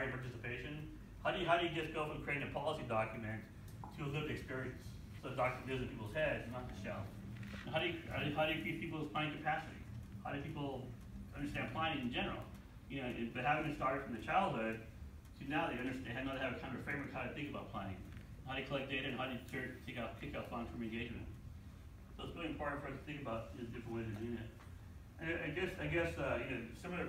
inquiry and participation. How do you just go from creating a policy document to a lived experience? So the document lives in people's heads, not the shelf. And how do you increase people's planning capacity? How do people understand planning in general? You know, but having it started from the childhood to now they understand, now they have a kind of a framework how to think about planning, how to collect data, and how to pick out funds from engagement. So it's really important for us to think about the different ways of doing it. And I guess you know, similar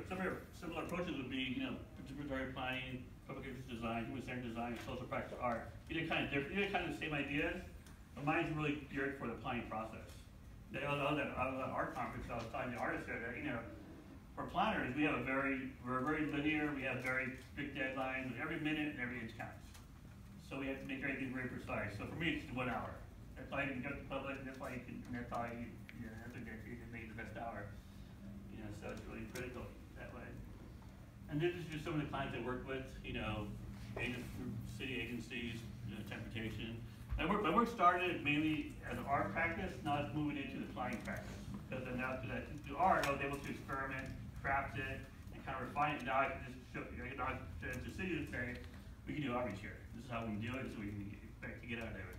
approaches would be, you know, participatory planning, public interest design, human-centered design, social practice art. These are kind of different. These are kind of the same ideas, but mine's really geared for the planning process. I was at art conference. I was talking to artists there that, you know, for planners, we're very linear. We have very strict deadlines. Every minute and every inch counts. So we have to make everything very precise. So for me, it's 1 hour. That's how you can get the public, and that's how you can, and that's how you can make the best hour. You know, so it's really critical that way. And this is just some of the clients I work with. You know, city agencies, you know, transportation. My work started mainly as an art practice. Now it's moving into the planning practice. Because then now through art, I was able to experiment, craft it, and kind of refine it. Now I can just show the city to say, we can do outreach here. This is how we do it. This is what we can expect to get out of it.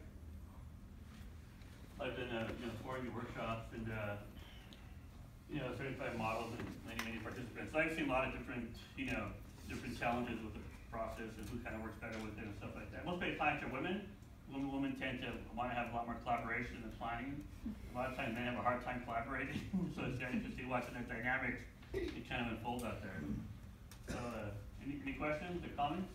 I've done 40 workshops and you know, 35 models and many participants. So I've seen a lot of different different challenges with the process and who kind of works better with it and stuff like that. Most of my clients are women. Women tend to want to have a lot more collaboration and planning. A lot of times men have a hard time collaborating, so it's very interesting watching their dynamics it kind of unfold out there. So, any questions or comments?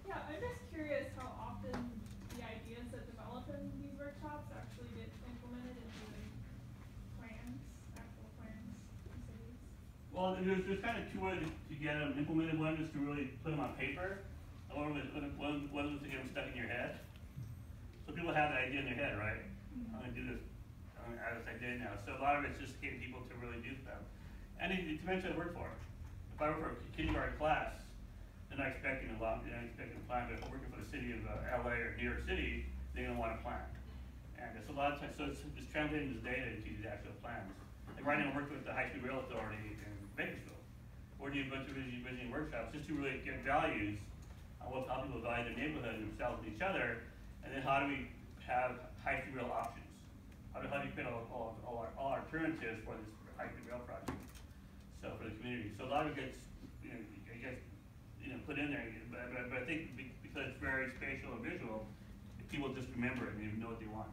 Yeah, I'm just curious how often the ideas that develop in these workshops actually get implemented into plans, actual plans in cities. Well, there's kind of two ways to get them implemented. One is to really put them on paper, and one is to get them stuck in your head. So people have that idea in their head, right? I'm going to do this. I'm going to add this idea now. So a lot of it's just getting people to really do stuff. And it's eventually work for them. If I work for a kindergarten class, they're not expecting a lot. They're not expecting a plan. But if I'm working for the city of LA or New York City, they're going to want a plan. And it's a lot of times, so it's translating this data into these actual plans. Like right now, I'm working with the High Speed Rail Authority in Bakersfield. We're doing a bunch of visioning workshops just to really get values on how people value their neighborhood and themselves and each other, and then how do we have high speed rail options? How do you create all alternatives for this high speed rail project? So for the community, so a lot of it gets put in there, but I think because it's very spatial and visual, if people just remember it and even know what they want.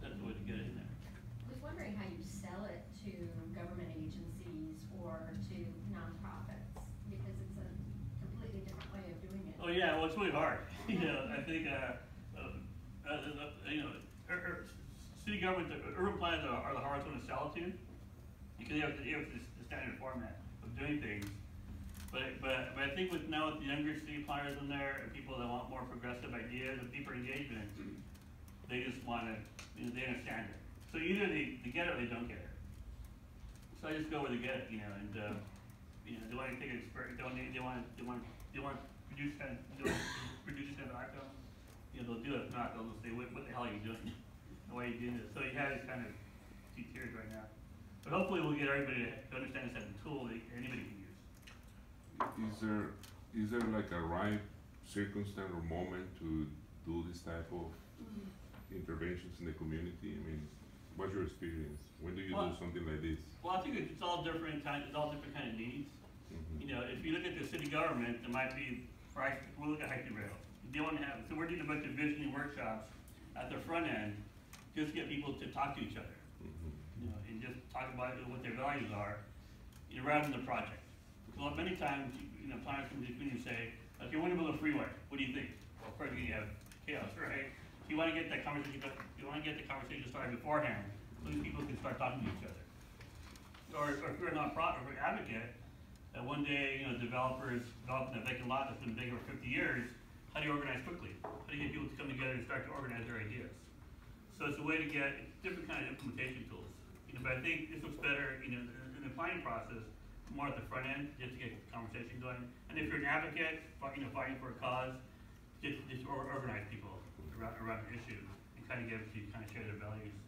That's the way to get it in there. I was wondering how you sell it to government agencies or to nonprofits, because it's a completely different way of doing it. Oh yeah, well it's really hard. I think city government, urban plans are the hardest one to sell to, because you have the standard format of doing things. But I think with the younger city planners in there and people that want more progressive ideas and deeper engagement, they just want to, they understand it. So either they get it or they don't get it. So I just go where they get it, and they want to take an experience. They want to produce kind of outcome. They'll do it. If not, they'll just say, what the hell are you doing? Why are you doing this? So you have these kind of two tiers right now. But hopefully we'll get everybody to understand this as a tool that anybody can use. Is there like a right circumstance or moment to do this type of interventions in the community? I mean, what's your experience? When do you do something like this? Well, I think it's all different kind of needs. If you look at the city government, there might be, we'll look at High Speed Rail. They want to have, so we're doing a bunch of visioning workshops at the front end, just to get people to talk to each other, and just talk about what their values are, rather than the project. Because many times, planners come to the community and say, okay, we want to build a freeway. What do you think? Well, of course, you have chaos, right? You want to get that conversation. You want to get the conversation started beforehand, so these people can start talking to each other. Or if you're a nonprofit or an advocate, that one day, developers developing a vacant lot that's been vacant for 50 years. How do you organize quickly? How do you get people to come together and start to organize their ideas? So it's a way to get different kind of implementation tools. But I think this looks better, in the planning process, more at the front end, just to get the conversation going. And if you're an advocate, fighting for a cause, just organize people around an issue and kind of get them to kind of share their values.